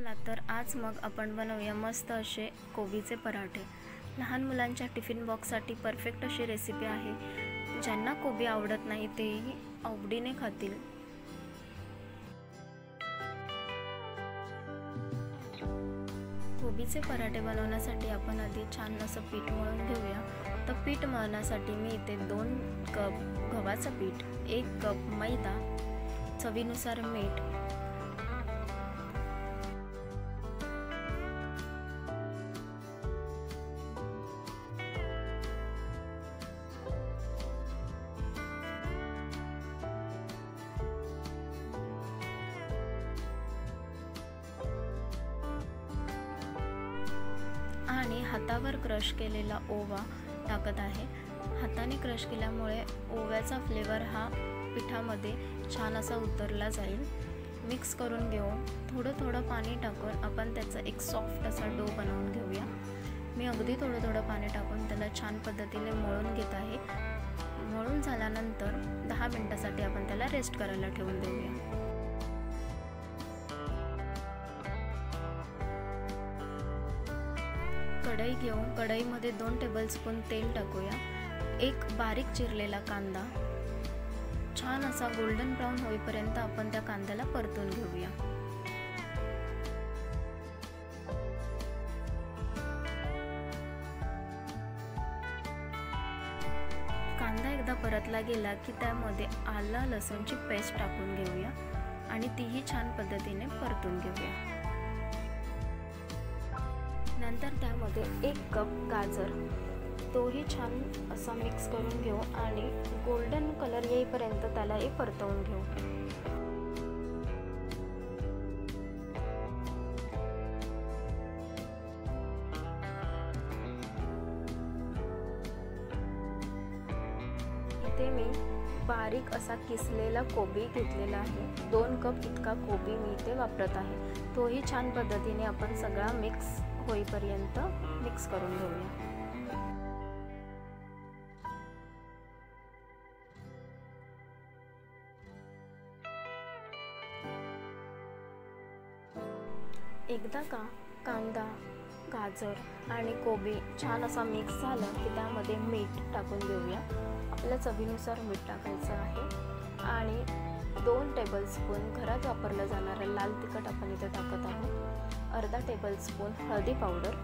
चला तर आज मग आपण बनवूया मस्त असे कोबीचे पराठे। लहान मुलांच्या टिफिन बॉक्ससाठी परफेक्ट अशी रेसिपी आहे। ज्यांना कोबी आवडत नाही तेही आवडीने खातील। कोबीचे पराठे बनवण्यासाठी आपण आधी छान असं पीठ मळून घेऊया। तर पीठ मळण्यासाठी मी इथे 2 कप गव्हाचं पीठ, 1 कप मैदा, चवीनुसार मीठ, आणि हातावर क्रश केलेला ओवा टाकत आहे। हाताने क्रश केल्यामुळे ओव्याचा फ्लेवर हा पिठामध्ये छान असा उतरला जाईल। मिक्स करून घेऊ। थोडं थोडं पाणी टाकून आपण त्याचा एक सॉफ्ट असा डो बनवून घेऊया। मी अगदी थोडं पाणी टाकून त्याला छान पद्धतीने मळून घेत आहे। मळून झाल्यानंतर 10 मिनिटांसाठी आपण त्याला रेस्ट करायला ठेवून देऊया। कढई घेऊन कढईमध्ये 2 टेबलस्पून तेल टाकूया। एक बारीक चिरलेला कांदा छान असा गोल्डन ब्राउन होईपर्यंत आपण त्या कांद्याला परतून घेऊया। कांदा एकदा परतला गेला की त्यामध्ये आलं लसूणची पेस्ट टाकून घेऊया आणि तीही छान पद्धतीने परतून घेऊया। नंतर त्यामध्ये 1 कप गाजर, तोही छान असा मिक्स करून घेऊ आणि गोल्डन कलर येईपर्यंत त्यालाही परतवून घेऊ। इथे मी बारीक असा किसलेला कोबी घेतलेला आहे। 2 कप इतका कोबी मी इथे वापरत आहे। तोही छान पद्धतीने आपण सगळा मिक्स होईपर्यंत मिक्स करून घेऊया। एकदा का कांदा, गाजर आणि कोबी छान असा मिक्स झाला की त्यामध्ये मीठ टाकून घेऊया। आपल्या चवीनुसार मीठ टाकायचं आहे आणि 2 टेबलस्पून घरात वापरलं जाणारं लाल तिखट आपण इथे टाकत आहोत। अर्धा टेबलस्पून हळदी पावडर,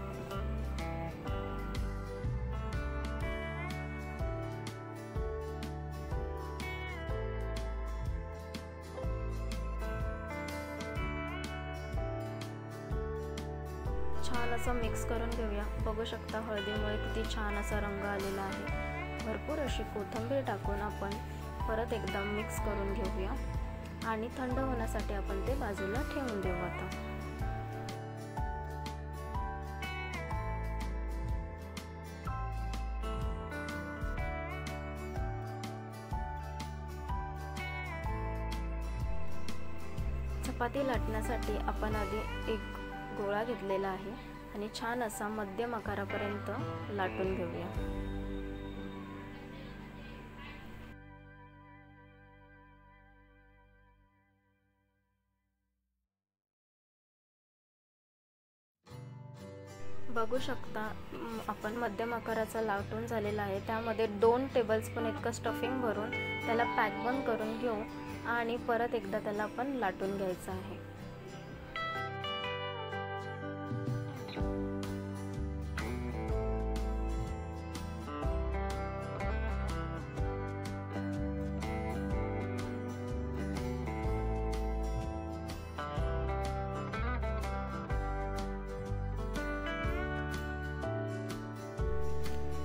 छान असं मिक्स करून घेऊया। बघू शकता हळदीमुळे किती छान असा रंग आलेला आहे। भरपूर अशी कोथिंबीर टाकून आपण परत एकदा मिक्स करून घेऊया आणि थंड होण्यासाठी आपण ते बाजूला ठेवून देऊ। आता चपाती लाटण्यासाठी आपण आधी एक गोळा घेतलेला आहे आणि छान असा मध्यम आकारापर्यंत लाटून घेऊया। बघू शकता आपण मध्यम आकाराचा लाटून झालेला आहे। त्यामध्ये 2 टेबलस्पून इतकं स्टफिंग भरून त्याला पॅक बंद करून घेऊ आणि परत एकदा त्याला आपण लाटून घ्यायचं आहे।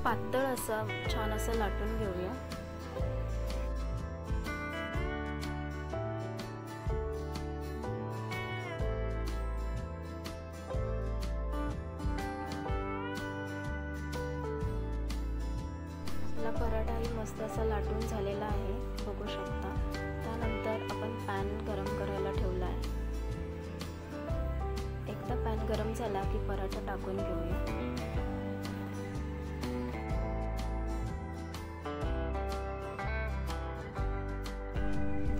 पातळ असं छान असं लाटून घेऊया। आपला पराठाही मस्त असा लाटून झालेला आहे, बघू शकता। त्यानंतर आपण पॅन गरम करायला ठेवला आहे। एकदा पॅन गरम झाला की पराठा टाकून घेऊया।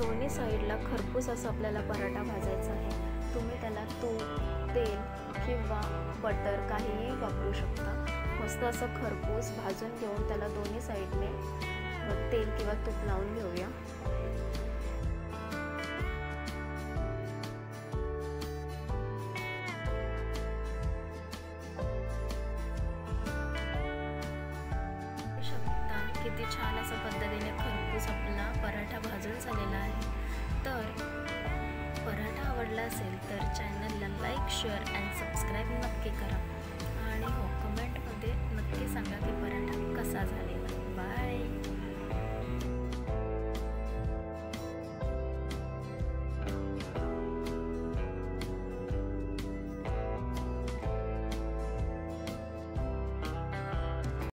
दोन्ही साईडला खरपूस असं आपल्याला पराठा भाजायचा आहे। तुम्ही त्याला तूप, बटर काहीही वापरू शकता। मस्त असं खरपूस भाजून घेऊन त्याला दोन्ही साईडने तेल किंवा तूप लावून घेऊया। किती छान अशा पद्धतीने खरपूस आपला पराठा भाजून झालेला आहे। तर पराठा आवडला असेल तर चॅनलला लाईक, शेअर आणि सबस्क्राईब नक्की करा आणि हो कमेंटमध्ये नक्की सांगा की पराठा कसा झालेला। बाय।